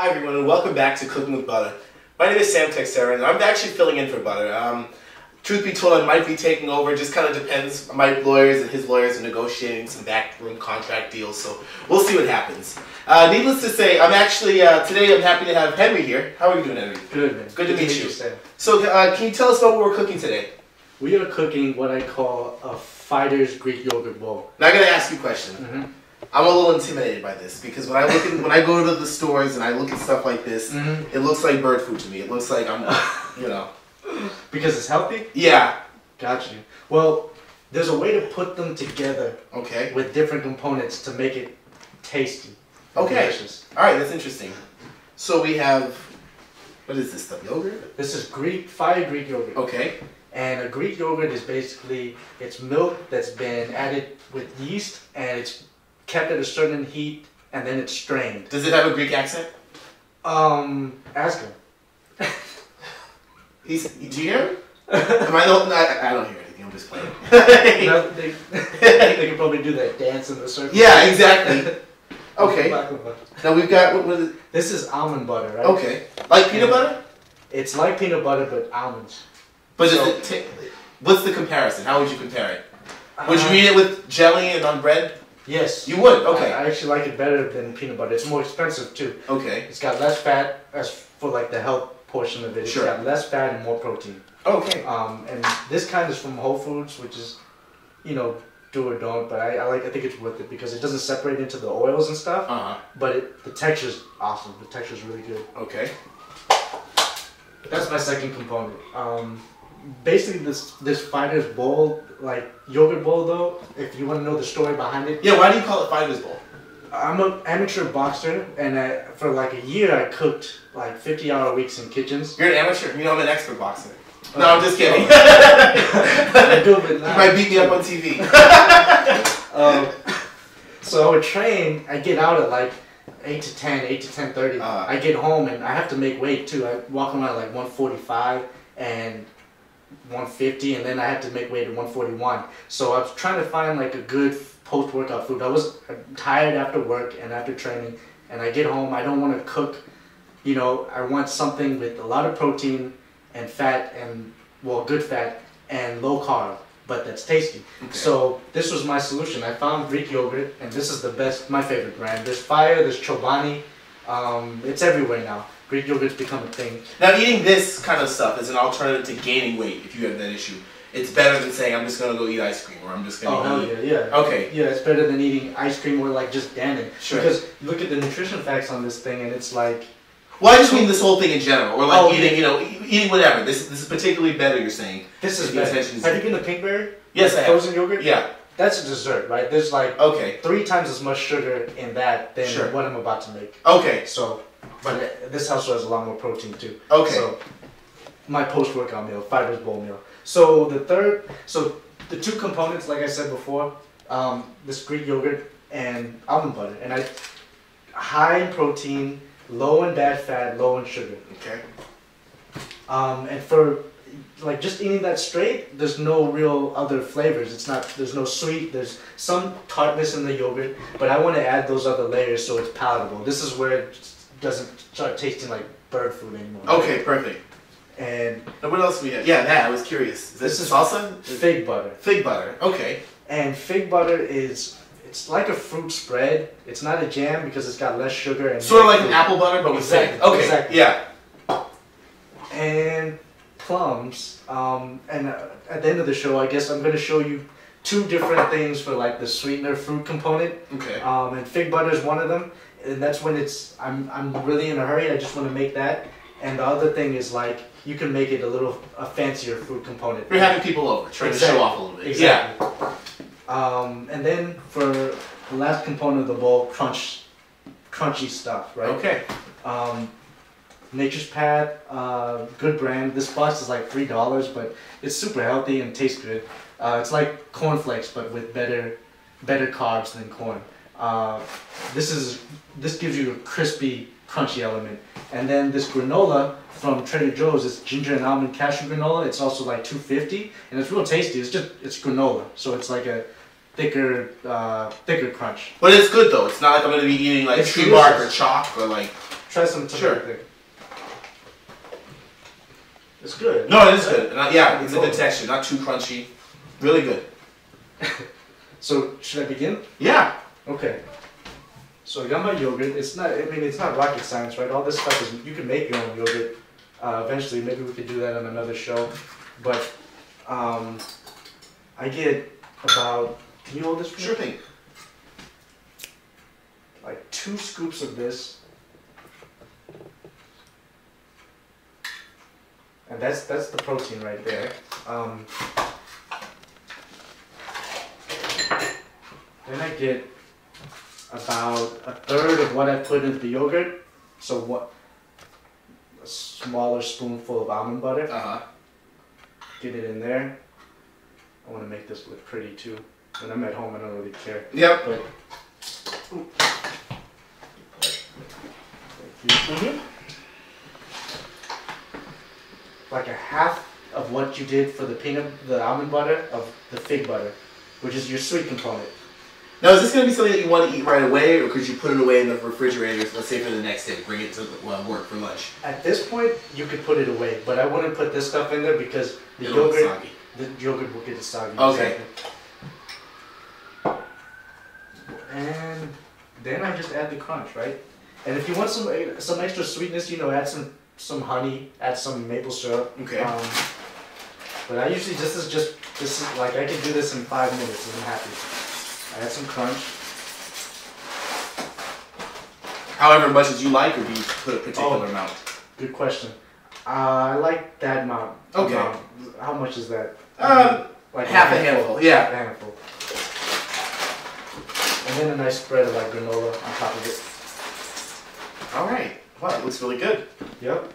Hi everyone and welcome back to Cooking with Butta. My name is Sam Texeira and I'm actually filling in for Butta. Truth be told, I might be taking over, just kind of depends. My lawyers and his lawyers are negotiating some backroom contract deals, so we'll see what happens. Needless to say, I'm actually, today I'm happy to have Henry here. How are you doing, Henry? Good, man. Good to meet you. So can you tell us about what we're cooking today? We are cooking what I call a fighter's Greek yogurt bowl. Now I gotta ask you a question. I'm a little intimidated by this because when I go to the stores and I look at stuff like this, it looks like bird food to me. It looks like I'm, you know. Because it's healthy? Yeah. Got you. Well, there's a way to put them together. Okay. With different components to make it tasty. Okay. Delicious. All right, that's interesting. So we have, what is this stuff? Yogurt? This is fire Greek yogurt. Okay. And a Greek yogurt is basically, it's milk that's been added with yeast and it's kept at a certain heat and then it's strained. Does it have a Greek accent? Ask him. Do you hear him? I don't hear anything, I'm just playing. No, they could probably do that dance in the circle. Yeah, exactly. Okay. Now we've got, what is it? This is almond butter, right? Okay. Like peanut butter? It's like peanut butter, but almonds. But what's the comparison? How would you compare it? Would you eat it with jelly and on bread? Yes. You would? Okay. I actually like it better than peanut butter. It's more expensive too. Okay. It's got less fat, as for like the health portion of it. Sure. It's got less fat and more protein. Okay. And this kind is from Whole Foods, which is, you know, do or don't, but I think it's worth it because it doesn't separate into the oils and stuff. But the texture's awesome. The texture's really good. Okay. That's my second component. Basically, this fighter's bowl, like yogurt bowl though, if you want to know the story behind it. Yeah, why do you call it fighter's bowl? I'm an amateur boxer, and for like a year I cooked like 50-hour weeks in kitchens. You're an amateur? You know, I'm an expert boxer. No, I'm just kidding. You might beat me up on TV. So I would train, I get out at like 8 to 10, 8 to 10:30. I get home and I have to make weight too. I walk around at like 145 and 150, and then I had to make weight at 141. So I was trying to find like a good post-workout food. I was tired after work and after training, and I get home, I don't want to cook, you know, I want something with a lot of protein and fat and, well, good fat and low carb, but that's tasty. Okay. So this was my solution. I found Greek yogurt, and this is the best, my favorite brand. There's Fire, there's Chobani, it's everywhere now. Greek yogurt's become a thing. Now, eating this kind of stuff is an alternative to gaining weight if you have that issue. It's better than saying, I'm just going to go eat ice cream, or I'm just going to eat... Yeah. Okay. Yeah, it's better than eating ice cream or like just Dannon. Sure. Because look at the nutrition facts on this thing and it's like... Well, I just mean this whole thing in general, or like eating, you know, eating whatever. This is particularly better, you're saying. This is better. Have you been to Pinkberry? Yes, I have. Frozen yogurt? Yeah. That's a dessert, right? There's like 3 times as much sugar in that than what I'm about to make. Okay. So, but this also has a lot more protein too. Okay. So, my post-workout meal, fiber's bowl meal. So the two components, like I said before, this Greek yogurt and almond butter, and high in protein, low in bad fat, low in sugar. Okay. And for like just eating that straight, there's no real other flavors. There's no sweet. There's some tartness in the yogurt, but I want to add those other layers so it's palatable. This is where it doesn't start tasting like bird food anymore. Okay, perfect. And what else do we have? Yeah, I was curious. This is salsa? Fig butter. Fig butter, okay. And fig butter it's like a fruit spread. It's not a jam because it's got less sugar. And sort of like an apple butter, but with fig. Okay, exactly. Yeah. And plums. And at the end of the show, I guess I'm going to show you 2 different things for like the sweetener fruit component. Okay. And fig butter is one of them. And that's when I'm really in a hurry. I just want to make that. And the other thing is like, you can make it a fancier food component. You're having people over, trying to show off a little bit. Exactly. Yeah. And then for the last component of the bowl, crunchy stuff, right? Okay. Nature's Path, good brand. This box is like $3, but it's super healthy and tastes good. It's like cornflakes, but with better carbs than corn. This gives you a crispy, crunchy element. And then this granola from Trader Joe's is ginger and almond cashew granola. It's also like $2.50, and it's real tasty. It's granola, so it's like a thicker crunch. But it's good though. It's not like I'm going to be eating like tree bark or chalk or like try some tomato thing. It's good. No, it is good. And yeah, it's a good texture. Not too crunchy. Really good. So, should I begin? Yeah. Okay. So I got my yogurt. It's not. I mean, it's not rocket science, right? All this stuff is. You can make your own yogurt. Eventually, maybe we could do that on another show. But I get about. Can you hold this for me? Sure thing. Like 2 scoops of this, and that's the protein right there. Then I get about 1/3 of what I put into the yogurt. So a smaller spoonful of almond butter. Get it in there. I want to make this look pretty too. When I'm at home, I don't really care. Yep. But, like a half of what you did for the almond butter of the fig butter, which is your sweet component. Now, is this going to be something that you want to eat right away, or could you put it away in the refrigerator, let's say for the next day, bring it to work for lunch? At this point, you could put it away, but I wouldn't put this stuff in there because the yogurt will get soggy. Okay. And then I just add the crunch, right? And if you want some extra sweetness, add some honey, add some maple syrup. Okay. But I usually this is like I can do this in 5 minutes and I'm happy. I add some crunch. However much as you like, or do you put a particular amount? Good question. I like that amount. Okay. How much is that? Like half a handful. Yeah. A handful. And then a nice spread of like granola on top of it. All right. Wow, it looks really good. Yep.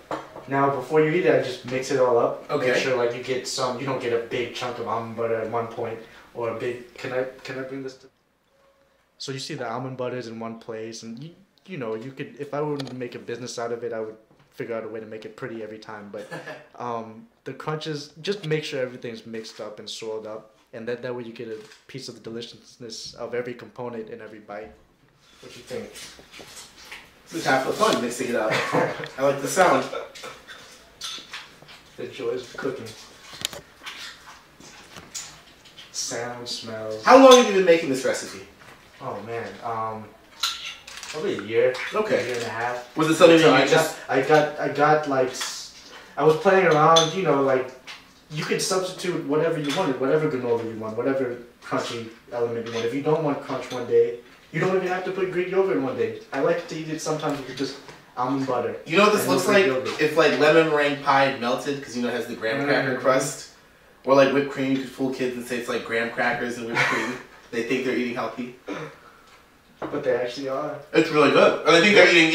Now before you eat it, I just mix it all up. Okay. Make sure like you get you don't get a big chunk of almond butter at one point, or a big. Can I bring this to? So you see the almond butter is in one place, and you could, if I were to make a business out of it, I would figure out a way to make it pretty every time. But the crunches, just make sure everything's mixed up and swirled up, and that way you get a piece of the deliciousness of every component in every bite. What you think? This is half the fun, mixing it up. I like the sound. The joys of cooking. Sound, smells. How long have you been making this recipe? Oh man, probably a year. Okay. A year and a half. Was it something that you just? I got like, I was playing around. Like, you could substitute whatever you wanted, whatever granola you want, whatever crunchy element you want. If you don't want crunch one day, you don't even have to put Greek yogurt one day. I like to eat it sometimes with just almond butter. You know what this looks like? If like lemon meringue pie melted, because it has the graham cracker crust. Or like whipped cream, you could fool kids and say it's like graham crackers and whipped cream. They think they're eating healthy. But they actually are. It's really good. And I think they're eating,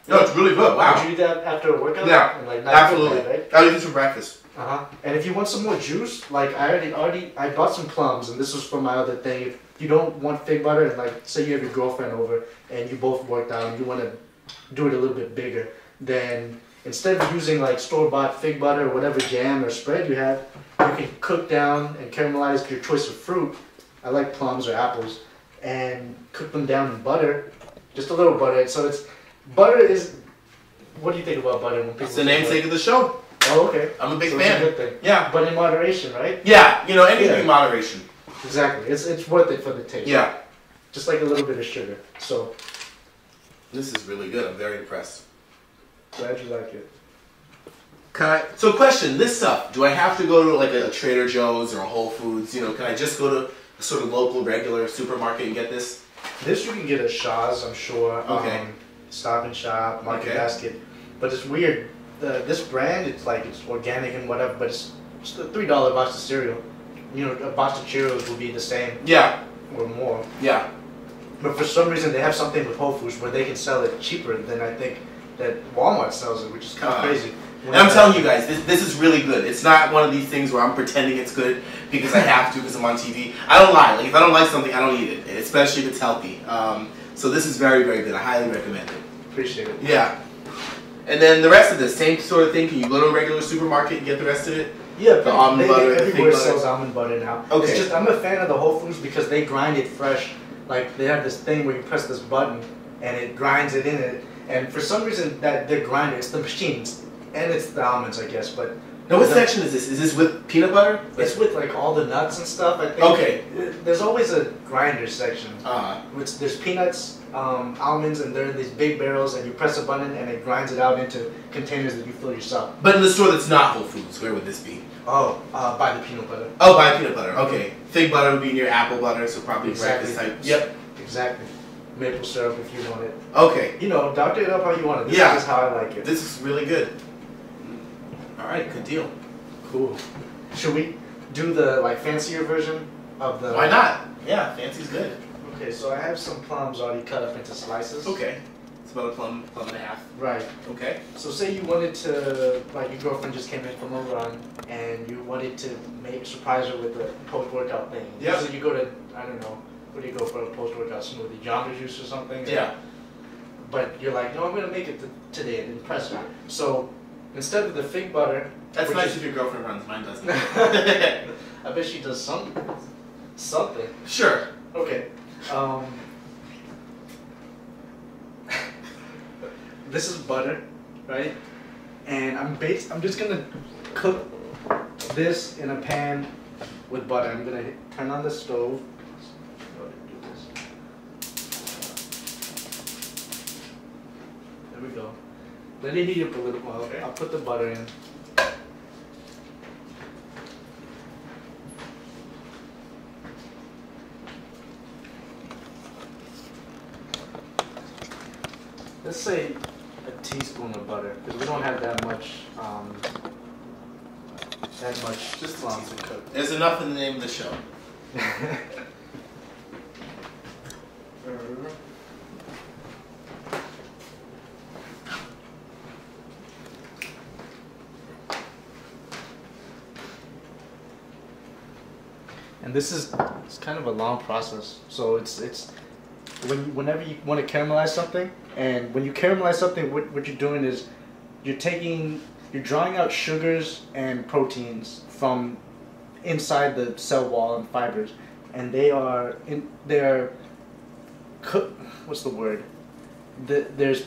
No, it's really good. Wow. Would you eat that after a workout? Yeah, and, like, absolutely. Right? I'll eat this for breakfast. And if you want some more juice, like I bought some plums, and this was for my other thing. If you don't want fig butter, and like say you have your girlfriend over, and you both worked out, and you want to do it a little bit bigger, then instead of using like store-bought fig butter or whatever jam or spread you have, you can cook down and caramelize your choice of fruit. I like plums or apples, and cook them down in butter, just a little butter. So butter is. What do you think about butter? When people it's the namesake of the show. Oh, okay. I'm a big so fan. It's a good thing. Yeah. But in moderation, right? Yeah, anything in moderation. Exactly. It's worth it for the taste. Yeah. Just like a little bit of sugar. So. This is really good. I'm very impressed. Glad you like it. So question, this stuff, do I have to go to like a Trader Joe's or a Whole Foods? Can I just go to a sort of local, regular supermarket and get this? This you can get at Shaw's, I'm sure. Okay. Stop and Shop, Market Basket. But it's weird. This brand, it's organic and whatever, but it's a $3 box of cereal. A box of Cheerios will be the same. Yeah. Or more. Yeah. But for some reason, they have something with Whole Foods where they can sell it cheaper than I think that Walmart sells it, which is kind of crazy. And I'm telling you guys, this is really good. It's not one of these things where I'm pretending it's good because I have to because I'm on TV. I don't lie. Like, if I don't like something, I don't eat it, especially if it's healthy. So this is very, very good. I highly recommend it. Appreciate it. Yeah. And then the rest of this, same sort of thing. Can you go to a regular supermarket and get the rest of it? Yeah, the almond butter, everywhere sells almond butter now. Okay. It's just I'm a fan of the Whole Foods because they grind it fresh. Like they have this thing where you press this button and it grinds it in it, And for some reason, that the grinder, it's the machines, and it's the almonds, I guess. But now, what section is this? Is this with peanut butter? It's with like all the nuts and stuff. I think. Okay. There's always a grinder section. Which there's peanuts, almonds, and they're in these big barrels, and you press a button, and it grinds it out into containers that you fill yourself. But in the store that's not Whole Foods, where would this be? Oh, buy the peanut butter. Oh, buy peanut butter. Okay. Fig butter would be near apple butter, so probably breakfast type. Yep. Exactly. Maple syrup if you want it. Okay. You know, doctor it up how you want it. This is just how I like it. This is really good. All right, good deal. Cool. Should we do the like fancier version of the? Why not? Yeah, fancy's good. Okay, so I have some plums already cut up into slices. Okay. It's about a plum and a half. Right. Okay. So say you wanted to, like your girlfriend just came in from a run, and you wanted to surprise her with a post-workout thing. Yeah. So you go to, I don't know, where do you go for a post-workout smoothie? Jamba Juice or something? Yeah. But you're like, no, I'm gonna make it today and impress her. So instead of the fig butter. That's nice if your girlfriend runs. Mine doesn't. I bet she does something. Something. Sure. Okay. This is butter, right? And I'm just gonna cook this in a pan with butter. I'm gonna turn on the stove. There we go. Let it heat up a little while. Okay. I'll put the butter in. Let's say a teaspoon of butter, because we don't have that much. Just plums to cook. There's enough in the name of the show. And it's kind of a long process. So it's whenever you want to caramelize something, and when you caramelize something, what you're doing is you're drawing out sugars and proteins from inside the cell wall and fibers, and what's the word? There's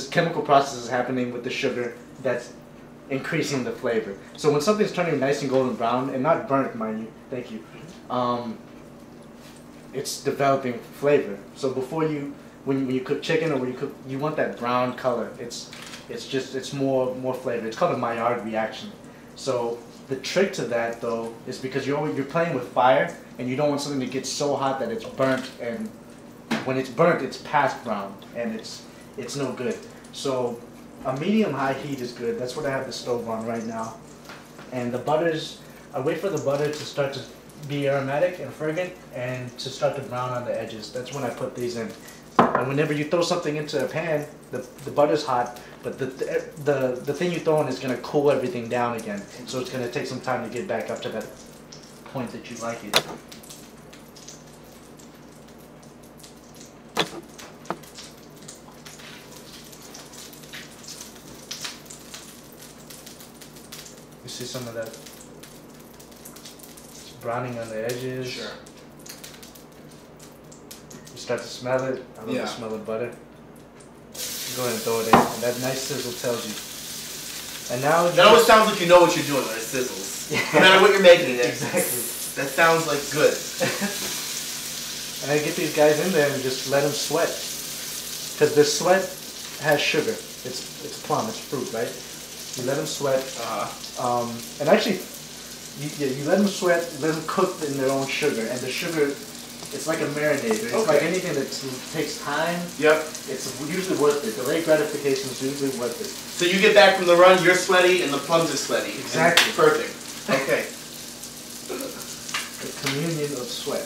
chemical processes happening with the sugar that's increasing the flavor. So when something's turning nice and golden brown, and not burnt, mind you, thank you, it's developing flavor. So before when you cook chicken, or you want that brown color. It's more flavor. It's called a Maillard reaction. So the trick to that though is because you're playing with fire, and you don't want something to get so hot that it's burnt, and when it's burnt, it's past brown, and it's no good. So a medium-high heat is good. That's what I have the stove on right now. And I wait for the butter to start to be aromatic and fragrant, and to start to brown on the edges. That's when I put these in. And whenever you throw something into a pan, the butter's hot, but the thing you throw in is going to cool everything down again. So it's going to take some time to get back up to that point that you like it. You see some of that? It's browning on the edges. Sure. You start to smell it. I love the smell of butter. Go ahead and throw it in. And that nice sizzle tells you. And now that always sounds like you know what you're doing when it sizzles. No matter what you're making it. Exactly. That sounds like good. And I get these guys in there and just let them sweat. Because the sweat has sugar. It's plum, it's fruit, right? You let them sweat. And actually, you let them sweat, let them cook in their own sugar. And the sugar, it's like a marinator. It's like anything that takes time. Yep. It's usually worth it. Delayed gratification is usually worth it. So you get back from the run, you're sweaty, and the plums are sweaty. Exactly. Perfect. Okay. The communion of sweat.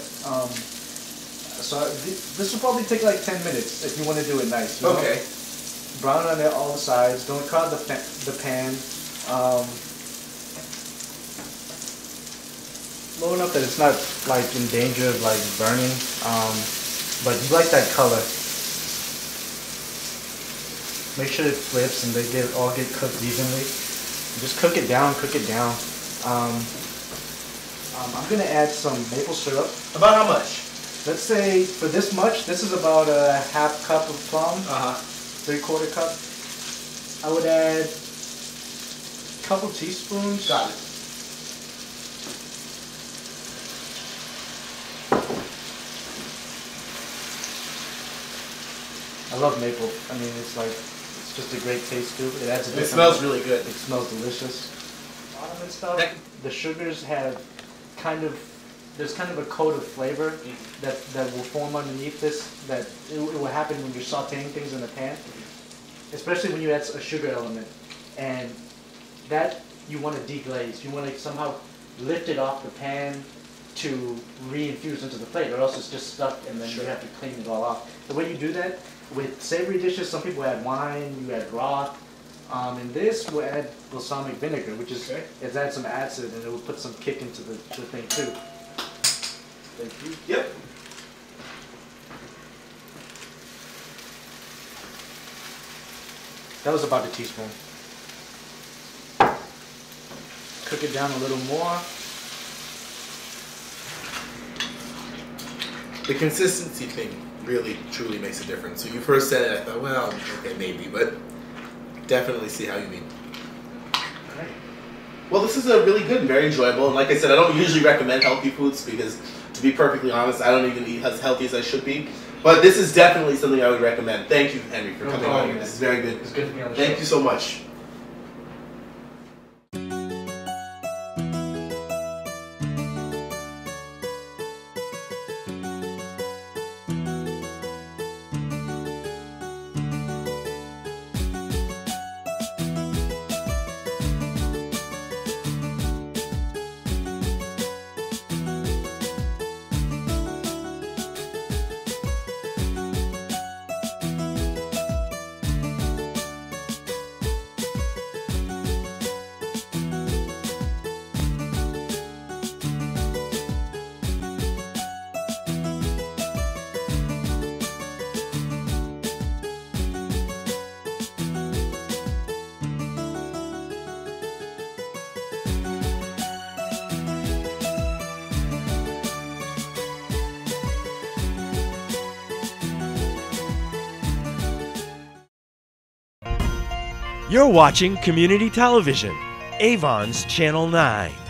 So this will probably take like 10 minutes if you want to do it nice. You know? Okay. Brown on all the sides. Don't crowd the pan. Low enough that it's not like in danger of like burning. But you like that color. Make sure it flips and they all get cooked evenly. Just cook it down. I'm gonna add some maple syrup. About how much? Let's say for this much, this is about a half cup of plum. 3/4 cup. I would add a couple teaspoons. Got it. I love maple. I mean, it's like, it's just a great taste too. It adds a It smells really good. It smells delicious. Ottoman stuff. The sugars have there's kind of a coat of flavor that will form underneath this. That it will happen when you're sautéing things in the pan, especially when you add a sugar element, and that you want to deglaze. You want to somehow lift it off the pan to re-infuse into the plate, or else it's just stuck, and then you have to clean it all off. The way you do that with savory dishes, some people add wine, you add broth. In this, we'll add balsamic vinegar, which is it adds some acid, and it will put some kick into the thing too. Thank you. Yep. That was about a teaspoon. Cook it down a little more. The consistency thing really, truly makes a difference. So you first said it, I thought, well, okay, maybe, but definitely see how you mean. Right. Well, this is a really good and very enjoyable. And like I said, I don't usually recommend healthy foods because, to be perfectly honest, I don't even eat as healthy as I should be. But this is definitely something I would recommend. Thank you, Henry, for coming on here. This is very good. It's good to be on the show. Thank you so much. You're watching Community Television, Avon's Channel 9.